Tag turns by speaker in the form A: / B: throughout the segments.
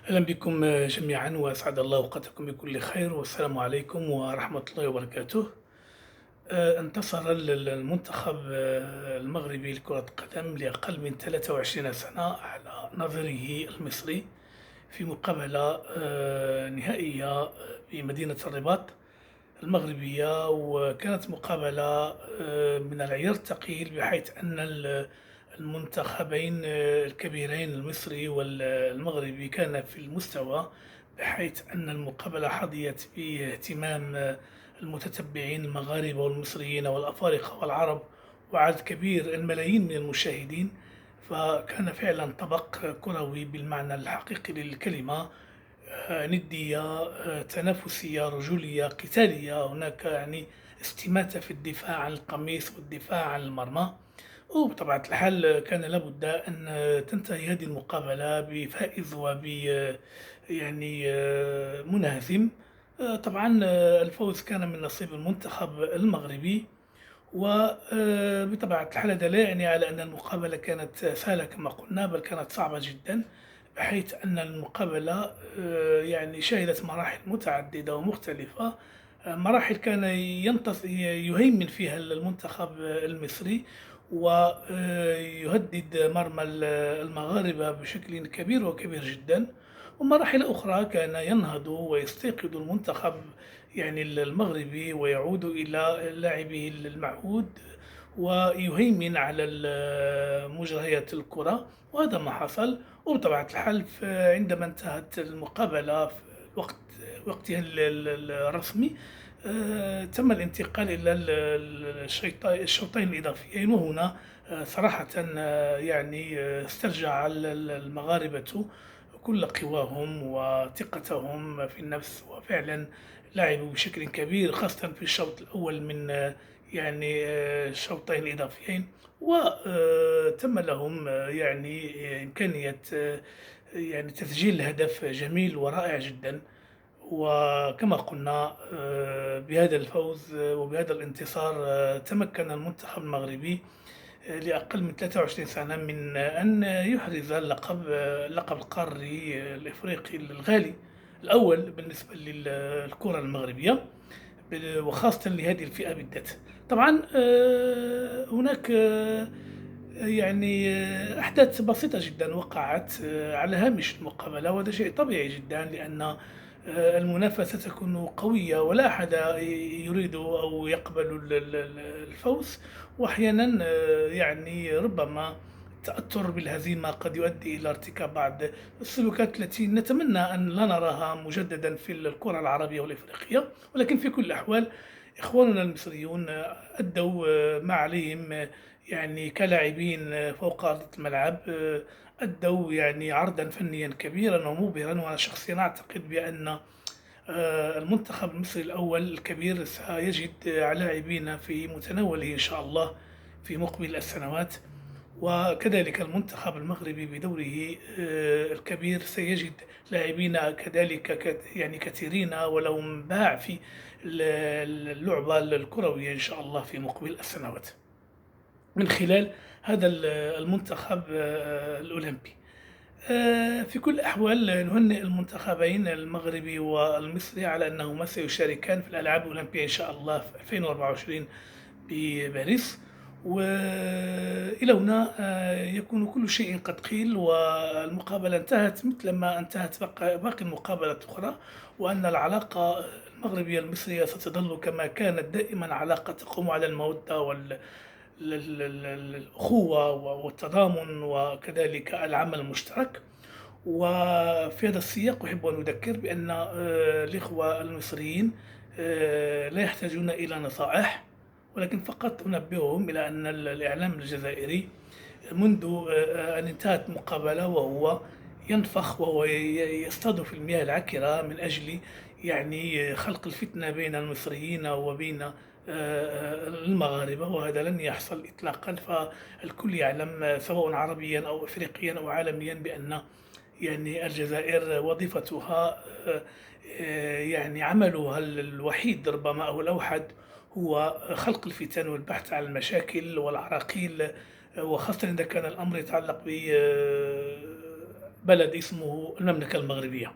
A: أهلا بكم جميعا، وأسعد الله أوقاتكم بكل خير، والسلام عليكم ورحمة الله وبركاته. انتصر المنتخب المغربي لكرة القدم لأقل من 23 سنة على نظيره المصري في مقابلة نهائية بمدينة الرباط المغربية. وكانت مقابلة من العيار الثقيل، بحيث أن المنتخبين الكبيرين المصري والمغربي كان في المستوى، بحيث أن المقابلة حظيت باهتمام المتتبعين المغاربة والمصريين والأفارقة والعرب، وعدد كبير الملايين من المشاهدين. فكان فعلا طبق كروي بالمعنى الحقيقي للكلمة، ندية، تنافسية، رجولية، قتالية. هناك يعني استماتة في الدفاع عن القميص والدفاع عن المرمى. وبطبيعة الحال كان لابد أن تنتهي هذه المقابلة بفائز يعني منهزم. طبعا الفوز كان من نصيب المنتخب المغربي. وبطبيعة الحال هذا لا يعني على أن المقابلة كانت سهلة كما قلنا، بل كانت صعبة جدا، بحيث أن المقابلة يعني شهدت مراحل متعددة ومختلفة. مراحل كان يهيمن فيها المنتخب المصري، ويهدد مرمى المغاربة بشكل كبير وكبير جدا. ومراحل أخرى كان ينهض ويستيقظ المنتخب يعني المغربي، ويعود إلى لاعبه المعهود، ويهيمن على مجريات الكرة. وهذا ما حصل. وبطبيعة الحال عندما انتهت المقابلة في وقتها الرسمي، تم الانتقال إلى الشوطين الإضافيين. وهنا صراحة يعني استرجع المغاربة كل قواهم وثقتهم في النفس، وفعلا لعبوا بشكل كبير، خاصة في الشوط الأول من يعني الشوطين الإضافيين. وتم لهم يعني إمكانية يعني تسجيل هدف جميل ورائع جدا. وكما قلنا بهذا الفوز وبهذا الانتصار تمكن المنتخب المغربي لأقل من 23 سنة من أن يحرز اللقب القاري الإفريقي الغالي الأول بالنسبة للكرة المغربية، وخاصة لهذه الفئة بالذات. طبعا هناك يعني أحداث بسيطة جدا وقعت على هامش المقابلة، وهذا شيء طبيعي جدا، لأن المنافسة تكون قوية ولا أحد يريد أو يقبل الفوز. وأحيانا يعني ربما التأثر بالهزيمة قد يؤدي إلى ارتكاب بعض السلوكات التي نتمنى أن لا نراها مجددا في الكرة العربية والإفريقية. ولكن في كل الأحوال إخواننا المصريون أدوا ما عليهم، يعني كلاعبين فوق أرضية الملعب. أدوا يعني عرضا فنيا كبيرا ومبهرا. وأنا شخصيا أعتقد بأن المنتخب المصري الأول الكبير سيجد لاعبين في متناوله إن شاء الله في مقبل السنوات. وكذلك المنتخب المغربي بدوره الكبير سيجد لاعبين كذلك يعني كثيرين ولهم باع في اللعبة الكروية إن شاء الله في مقبل السنوات من خلال هذا المنتخب الأولمبي. في كل الأحوال نهنئ المنتخبين المغربي والمصري على أنهما سيشاركان في الألعاب الأولمبية إن شاء الله في 2024 بباريس. وإلى هنا يكون كل شيء قد قيل، والمقابلة انتهت مثل ما انتهت باقي المقابلات الأخرى، وأن العلاقة المغربية المصرية ستظل كما كانت دائما، علاقة تقوم على المودة الأخوة والتضامن، وكذلك العمل المشترك. وفي هذا السياق أحب أن أذكر بأن الإخوة المصريين لا يحتاجون إلى نصائح، ولكن فقط أنبههم إلى أن الإعلام الجزائري منذ أن انتهت المقابلة وهو ينفخ وهو يصطاد في المياه العكرة من أجل يعني خلق الفتنة بين المصريين وبين المغاربة، وهذا لن يحصل إطلاقا. فالكل يعلم سواء عربيا أو إفريقيا أو عالميا بأن يعني الجزائر وظيفتها يعني عملها الوحيد ربما أو الأوحد هو خلق الفتن والبحث عن المشاكل والعراقيل، وخاصة إذا كان الأمر يتعلق بلد اسمه المملكة المغربية.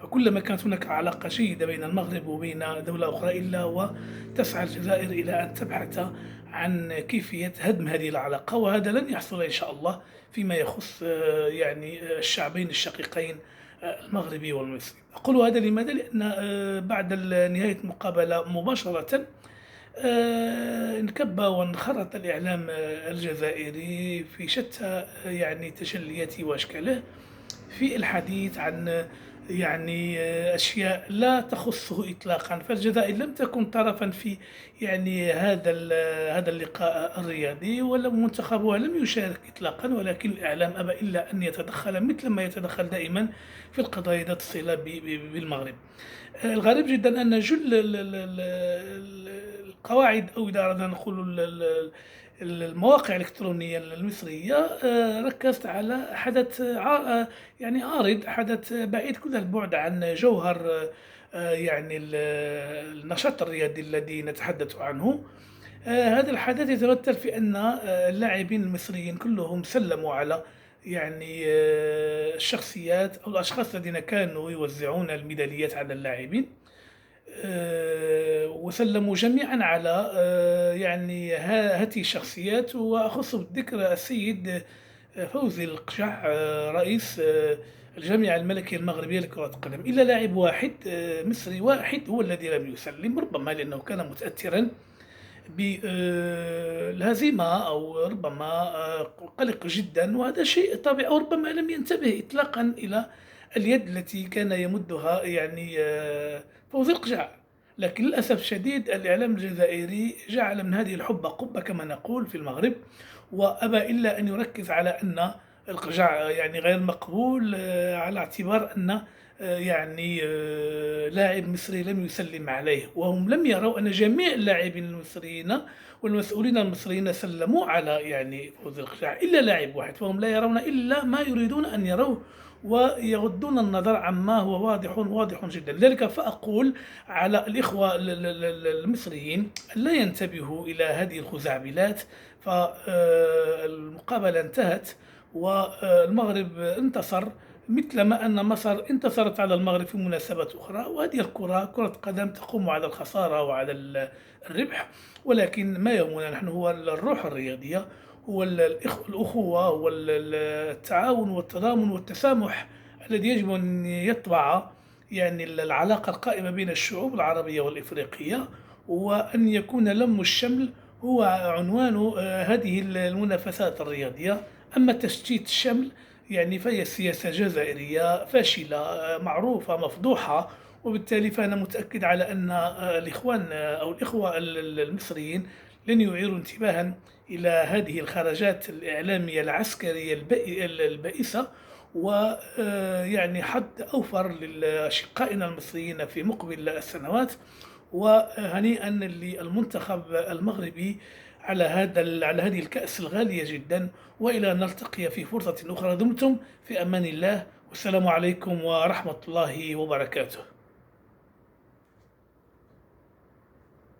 A: فكلما كانت هناك علاقة جيدة بين المغرب وبين دولة أخرى إلا وتسعى الجزائر إلى أن تبحث عن كيفية هدم هذه العلاقة، وهذا لن يحصل إن شاء الله فيما يخص يعني الشعبين الشقيقين المغربي والمصري. أقول هذا لماذا؟ لأن بعد نهاية المقابلة مباشرة انكب وانخرط الإعلام الجزائري في شتى يعني تجلياته وأشكاله في الحديث عن يعني أشياء لا تخصه إطلاقا. فالجزائر لم تكن طرفا في يعني هذا اللقاء الرياضي، ولم منتخبها لم يشارك إطلاقا، ولكن الإعلام أبى إلا أن يتدخل مثل ما يتدخل دائما في القضايا ذات الصلة بالمغرب. الغريب جدا أن جل القواعد، أو إذا أردنا نقول المواقع الإلكترونية المصرية ركزت على حدث يعني عارض، حدث بعيد كل البعد عن جوهر يعني النشاط الرياضي الذي نتحدث عنه. هذا الحدث يتمثل في أن اللاعبين المصريين كلهم سلموا على يعني الشخصيات أو الأشخاص الذين كانوا يوزعون الميداليات على اللاعبين، وسلموا جميعا على يعني هذه الشخصيات. وأخص بالذكر السيد فوزي القجع رئيس الجامعة الملكية المغربية لكرة القدم. إلا لاعب واحد مصري واحد هو الذي لم يسلم، ربما لأنه كان متأثرا بالهزيمة، أو ربما قلق جدا، وهذا شيء طبيعي، أو ربما لم ينتبه إطلاقا إلى اليد التي كان يمدها يعني فوزي القجع. لكن للأسف الشديد الإعلام الجزائري جعل من هذه الحبة قبة كما نقول في المغرب، وأبى إلا أن يركز على أن القجع يعني غير مقبول، على اعتبار أن يعني لاعب مصري لم يسلم عليه، وهم لم يروا أن جميع اللاعبين المصريين والمسؤولين المصريين سلموا على يعني فوزي القجع إلا لاعب واحد. فهم لا يرون إلا ما يريدون أن يروه، ويغضون النظر عما هو واضح جدا. لذلك فأقول على الإخوة المصريين لا ينتبهوا إلى هذه الخزعبلات. فالمقابلة انتهت والمغرب انتصر، مثلما أن مصر انتصرت على المغرب في مناسبات أخرى. وهذه الكرة كرة قدم تقوم على الخسارة وعلى الربح، ولكن ما يهمنا نحن هو الروح الرياضية، هو الأخوة، هو التعاون والتضامن والتسامح الذي يجب أن يطبع يعني العلاقة القائمة بين الشعوب العربية والإفريقية، وأن يكون لم الشمل هو عنوان هذه المنافسات الرياضية. أما تشتيت الشمل يعني فهي سياسة جزائرية فاشلة معروفة مفضوحة. وبالتالي فأنا متأكد على أن الإخوان أو الإخوة المصريين لن يعيروا انتباها إلى هذه الخرجات الإعلامية العسكرية البائسة، ويعني حد أوفر لأشقائنا المصريين في مقبل السنوات. وهنيئا للمنتخب المغربي على هذه الكأس الغالية جدا، وإلى أن نلتقي في فرصة أخرى. دمتم في أمان الله، والسلام عليكم ورحمة الله وبركاته.